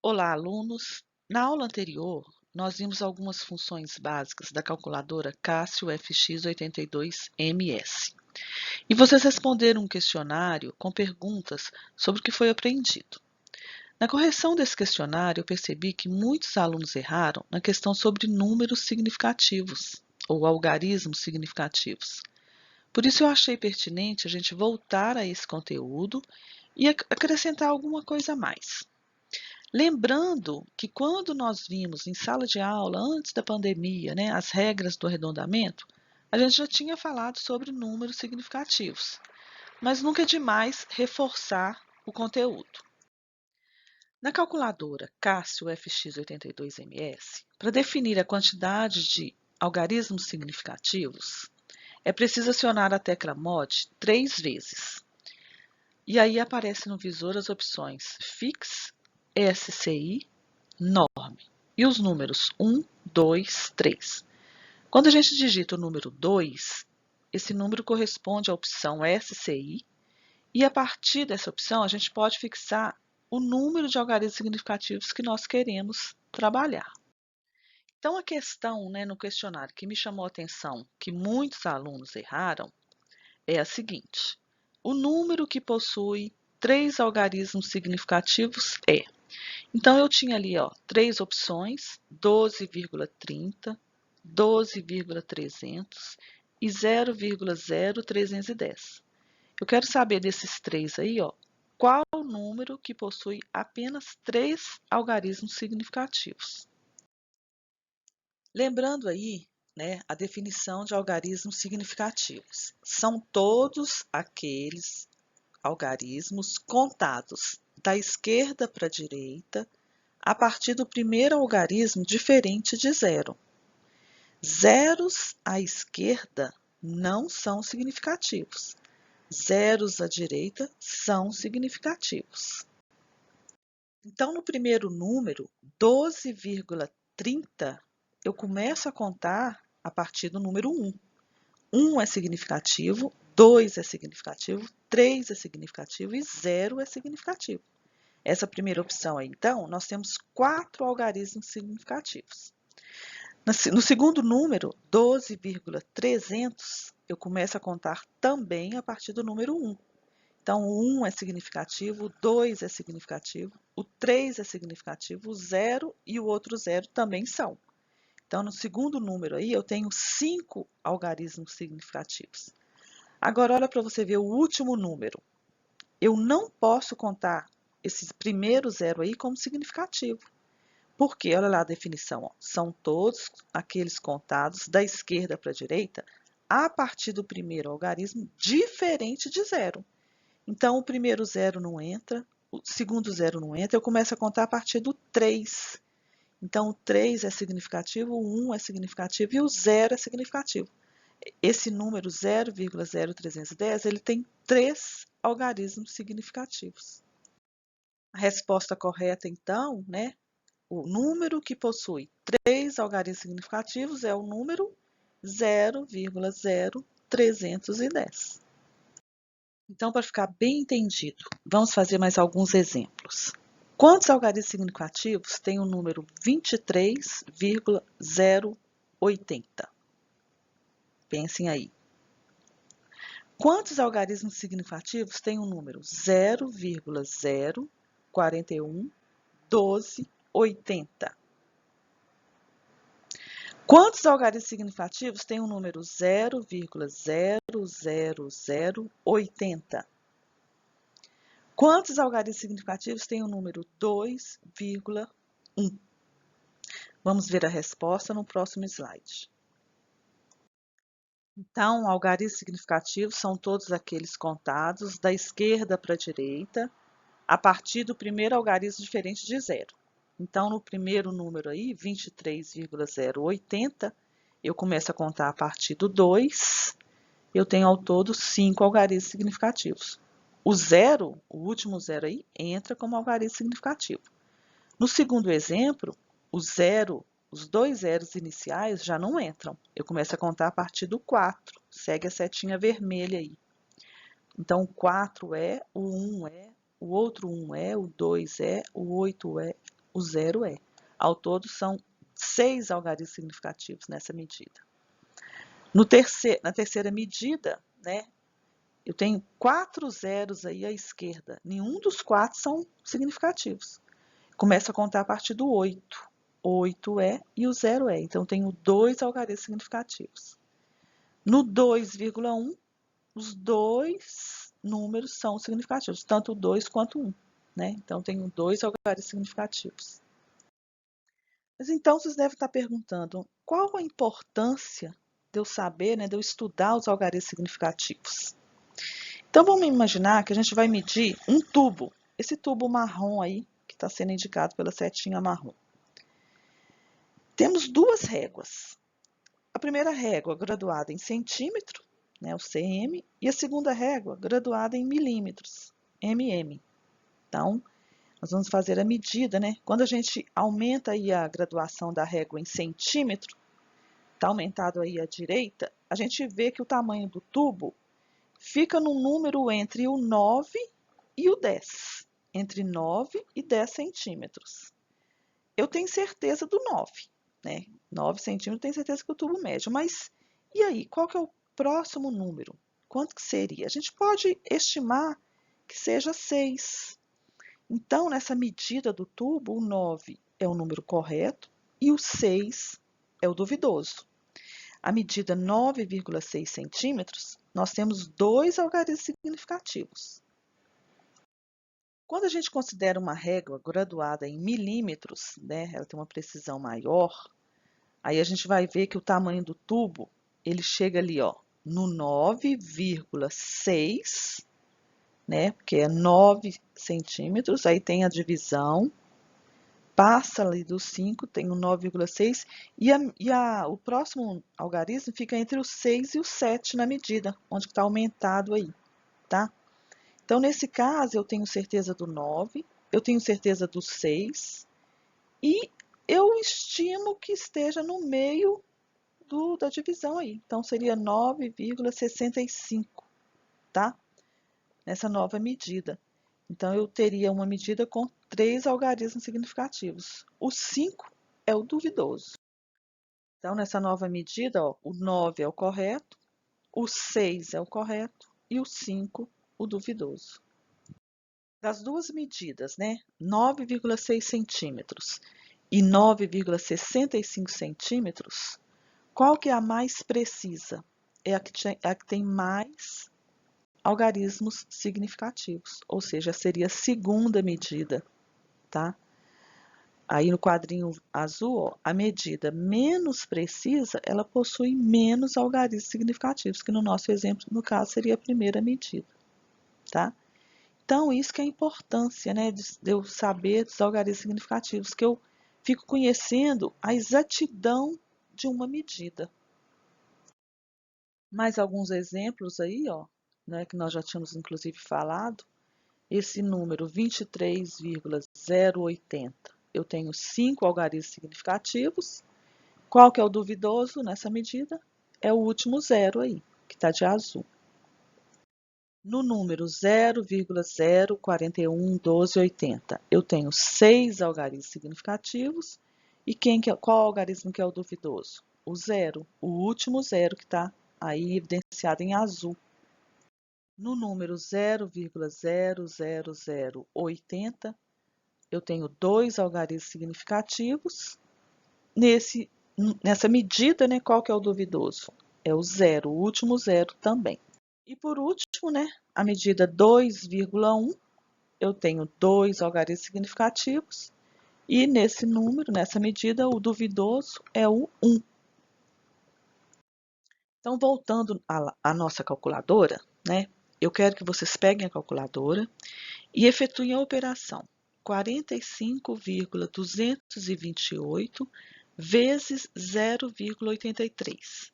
Olá, alunos! Na aula anterior, nós vimos algumas funções básicas da calculadora Casio FX 82MS. E vocês responderam um questionário com perguntas sobre o que foi aprendido. Na correção desse questionário, eu percebi que muitos alunos erraram na questão sobre números significativos, ou algarismos significativos. Por isso, eu achei pertinente a gente voltar a esse conteúdo e acrescentar alguma coisa a mais. Lembrando que quando nós vimos em sala de aula, antes da pandemia, as regras do arredondamento, a gente já tinha falado sobre números significativos, mas nunca é demais reforçar o conteúdo. Na calculadora Casio FX 82MS, para definir a quantidade de algarismos significativos, é preciso acionar a tecla Mod 3 vezes. E aí aparece no visor as opções Fix, SCI, Norm e os números 1, 2, 3. Quando a gente digita o número 2, esse número corresponde à opção SCI e a partir dessa opção a gente pode fixar o número de algarismos significativos que nós queremos trabalhar. Então a questão no questionário que me chamou a atenção, que muitos alunos erraram, é a seguinte: o número que possui 3 algarismos significativos é. Então, eu tinha ali 3 opções: 12,30, 12,300 e 0,0310. Eu quero saber desses três aí, qual o número que possui apenas 3 algarismos significativos. Lembrando aí, a definição de algarismos significativos. São todos aqueles algarismos contados da esquerda para a direita a partir do primeiro algarismo diferente de zero. Zeros à esquerda não são significativos. Zeros à direita são significativos. Então, no primeiro número, 12,30, eu começo a contar a partir do número 1. 1 é significativo, 2 é significativo, 3 é significativo e 0 é significativo. Essa primeira opção aí, então, nós temos 4 algarismos significativos. No segundo número, 12,300, eu começo a contar também a partir do número 1. Então, o 1 é significativo, o 2 é significativo, o 3 é significativo, o 0 e o outro 0 também são. Então, no segundo número aí, eu tenho 5 algarismos significativos. Agora, olha para você ver o último número. Eu não posso contar esse primeiro 0 aí como significativo. Porque, olha lá a definição, são todos aqueles contados da esquerda para a direita a partir do primeiro algarismo diferente de 0. Então, o primeiro 0 não entra, o segundo 0 não entra, eu começo a contar a partir do 3. Então, o 3 é significativo, o 1 é significativo e o 0 é significativo. Esse número 0,0310, ele tem 3 algarismos significativos. A resposta correta, então, o número que possui 3 algarismos significativos é o número 0,0310. Então, para ficar bem entendido, vamos fazer mais alguns exemplos. Quantos algarismos significativos tem o número 23,080? Pensem aí. Quantos algarismos significativos tem o número 0,0411280? Quantos algarismos significativos tem o número 0,00080? Quantos algarismos significativos tem o número 2,1? Vamos ver a resposta no próximo slide. Então, algarismos significativos são todos aqueles contados da esquerda para a direita a partir do primeiro algarismo diferente de zero. Então, no primeiro número aí, 23,080, eu começo a contar a partir do 2, eu tenho ao todo 5 algarismos significativos. O zero, o último zero aí, entra como algarismo significativo. No segundo exemplo, os 2 zeros iniciais já não entram. Eu começo a contar a partir do 4, segue a setinha vermelha aí. Então, o 4 é, o 1 é, o outro 1 é, o 2 é, o 8 é, o zero é. Ao todo, são 6 algarismos significativos nessa medida. Na terceira medida, né, eu tenho 4 zeros aí à esquerda. Nenhum dos 4 são significativos. Começo a contar a partir do 8. 8 é e o 0 é. Então, tenho 2 algarismos significativos. No 2,1, os dois números são significativos, tanto o 2 quanto o 1. Né? Então, tenho 2 algarismos significativos. Mas então, vocês devem estar perguntando, qual a importância de eu saber, né, de eu estudar os algarismos significativos? Então, vamos imaginar que a gente vai medir um tubo, esse tubo marrom aí, que está sendo indicado pela setinha marrom. Temos duas réguas. A primeira régua graduada em centímetro, né, o cm, e a segunda régua graduada em milímetros, mm. Então, nós vamos fazer a medida, né? Quando a gente aumenta aí a graduação da régua em centímetro, está aumentado aí à direita, a gente vê que o tamanho do tubo fica num número entre o 9 e o 10, entre 9 e 10 centímetros. Eu tenho certeza do 9, né? 9 centímetros, tenho certeza que o tubo médio, mas e aí, qual que é o próximo número? Quanto que seria? A gente pode estimar que seja 6. Então, nessa medida do tubo, o 9 é o número correto e o 6 é o duvidoso. A medida 9,6 centímetros, nós temos 2 algarismos significativos. Quando a gente considera uma régua graduada em milímetros, né, ela tem uma precisão maior, aí a gente vai ver que o tamanho do tubo, ele chega ali, ó, no 9,6, né, porque é 9 centímetros, aí tem a divisão, passa ali dos 5, tem o 9,6, e o próximo algarismo fica entre o 6 e o 7 na medida, onde está aumentado aí, tá? Então, nesse caso, eu tenho certeza do 9, eu tenho certeza do 6, e eu estimo que esteja no meio da divisão aí. Então, seria 9,65, tá? Nessa nova medida. Então, eu teria uma medida com 3 algarismos significativos. O 5 é o duvidoso. Então, nessa nova medida, ó, o 9 é o correto, o 6 é o correto e o 5 o duvidoso. Das duas medidas, né, 9,6 centímetros e 9,65 centímetros, qual que é a mais precisa? É a que tem mais algarismos significativos, ou seja, seria a segunda medida, tá? Aí no quadrinho azul, ó, a medida menos precisa, ela possui menos algarismos significativos, que no nosso exemplo, no caso, seria a primeira medida, tá? Então, isso que é a importância, né, de eu saber dos algarismos significativos, que eu fico conhecendo a exatidão de uma medida. Mais alguns exemplos aí, ó, né, que nós já tínhamos inclusive falado. Esse número 23,080, eu tenho 5 algarismos significativos. Qual que é o duvidoso nessa medida? É o último zero aí, que está de azul. No número 0,0411280, eu tenho 6 algarismos significativos. E qual algarismo que é o duvidoso? O zero, o último zero que está aí evidenciado em azul. No número 0,00080, eu tenho 2 algarismos significativos. Nessa medida, né, qual que é o duvidoso? É o zero, o último zero também. E por último, né, a medida 2,1, eu tenho 2 algarismos significativos, e nesse número, nessa medida, o duvidoso é o 1. Então, voltando à nossa calculadora, né, eu quero que vocês peguem a calculadora e efetuem a operação 45,228 vezes 0,83.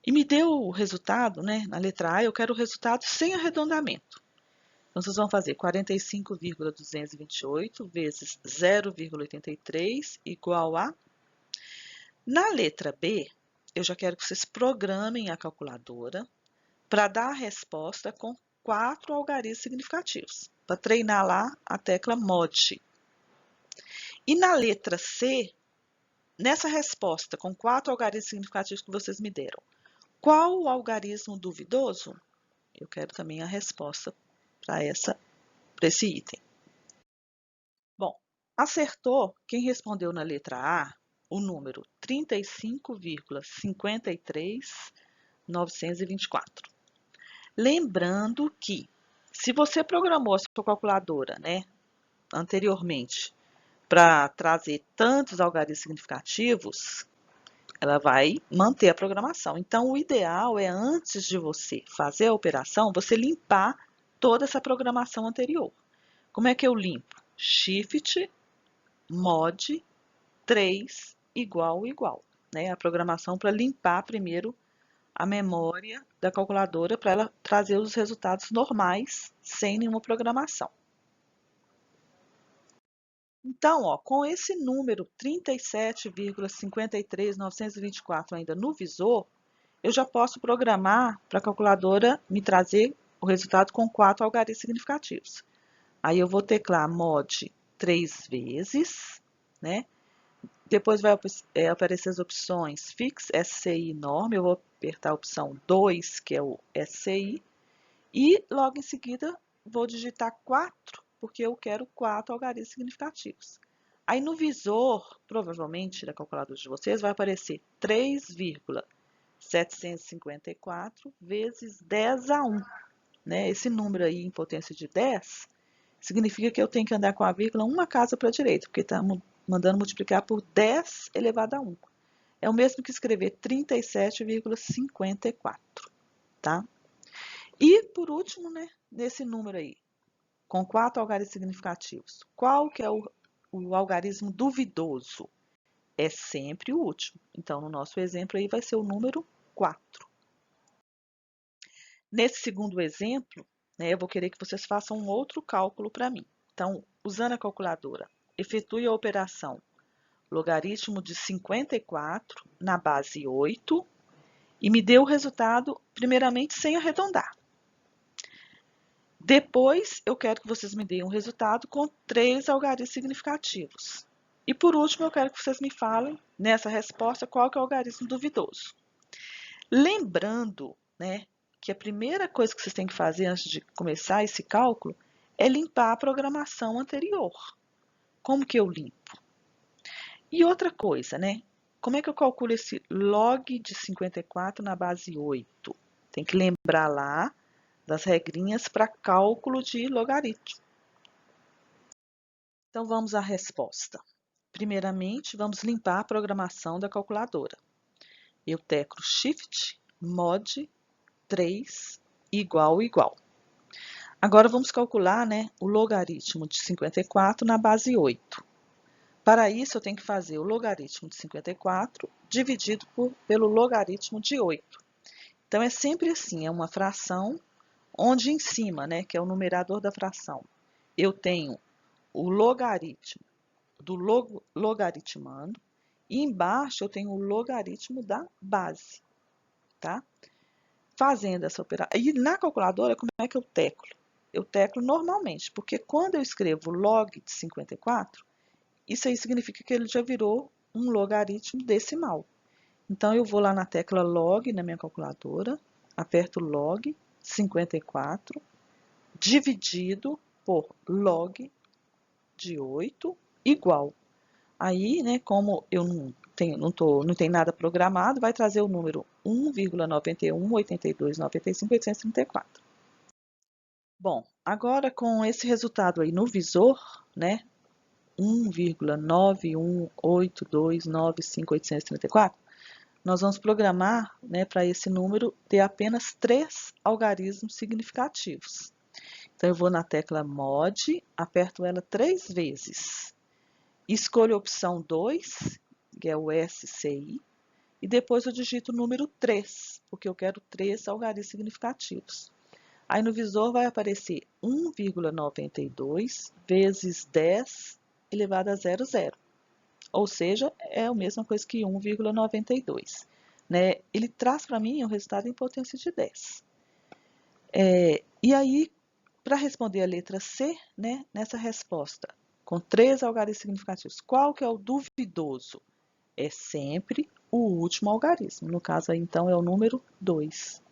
E me deu o resultado, né? Na letra A, eu quero o resultado sem arredondamento. Então, vocês vão fazer 45,228 vezes 0,83 igual a... Na letra B, eu já quero que vocês programem a calculadora para dar a resposta com 4 algarismos significativos, para treinar lá a tecla MOD. E na letra C, nessa resposta, com 4 algarismos significativos que vocês me deram, qual o algarismo duvidoso? Eu quero também a resposta para esse item. Bom, acertou quem respondeu na letra A o número 35,53924. Lembrando que, se você programou a sua calculadora, né, anteriormente, para trazer tantos algarismos significativos, ela vai manter a programação. Então, o ideal é, antes de você fazer a operação, você limpar toda essa programação anterior. Como é que eu limpo? Shift, mod, 3, igual, né? A programação para limpar primeiro a memória da calculadora para ela trazer os resultados normais, sem nenhuma programação. Então, ó, com esse número 37,53924 ainda no visor, eu já posso programar para a calculadora me trazer o resultado com 4 algarismos significativos. Aí eu vou teclar mod 3 vezes, né? Depois vai aparecer as opções Fix, SCI, Norm. Eu vou apertar a opção 2, que é o SCI. E logo em seguida vou digitar 4, porque eu quero 4 algarismos significativos. Aí no visor, provavelmente, da calculadora de vocês, vai aparecer 3,754 vezes 10 a 1. Né? Esse número aí em potência de 10 significa que eu tenho que andar com a vírgula uma casa para a direita, porque está mandando multiplicar por 10 elevado a 1. É o mesmo que escrever 37,54, tá? E, por último, né, nesse número aí, com 4 algarismos significativos, qual que é o algarismo duvidoso? É sempre o último. Então, no nosso exemplo aí vai ser o número 4. Nesse segundo exemplo, né, eu vou querer que vocês façam um outro cálculo para mim. Então, usando a calculadora, efetue a operação logaritmo de 54 na base 8 e me dê o resultado, primeiramente, sem arredondar. Depois, eu quero que vocês me deem um resultado com 3 algarismos significativos. E, por último, eu quero que vocês me falem, nessa resposta, qual que é o algarismo duvidoso. Lembrando, né, que a primeira coisa que vocês têm que fazer antes de começar esse cálculo é limpar a programação anterior. Como que eu limpo? E outra coisa, né? Como é que eu calculo esse log de 54 na base 8? Tem que lembrar lá das regrinhas para cálculo de logaritmo. Então, vamos à resposta. Primeiramente, vamos limpar a programação da calculadora. Eu teclo Shift, Mod, 3, igual. Agora, vamos calcular, né, o logaritmo de 54 na base 8. Para isso, eu tenho que fazer o logaritmo de 54 dividido pelo logaritmo de 8. Então, é sempre assim, é uma fração onde em cima, né, que é o numerador da fração, eu tenho o logaritmo do logaritmando e embaixo eu tenho o logaritmo da base, tá? Fazendo essa operação. E na calculadora, como é que eu teclo? Eu teclo normalmente, porque quando eu escrevo log de 54, isso aí significa que ele já virou um logaritmo decimal. Então, eu vou lá na tecla log na minha calculadora, aperto log 54, dividido por log de 8, igual. Aí, né, como eu não tenho nada programado, vai trazer o número 1,91, 82, 95, 834. Bom, agora com esse resultado aí no visor, né, 1,918295834, nós vamos programar, né, para esse número ter apenas 3 algarismos significativos. Então, eu vou na tecla Mod, aperto ela 3 vezes. Escolho a opção 2, que é o SCI, e depois eu digito o número 3, porque eu quero 3 algarismos significativos. Aí no visor vai aparecer 1,92 vezes 10 elevado a 00. Ou seja, é a mesma coisa que 1,92. Né? Ele traz para mim o resultado em potência de 10. E aí, para responder a letra C, né, nessa resposta, com 3 algarismos significativos. Qual que é o duvidoso? É sempre o último algarismo. No caso aí, então, é o número 2.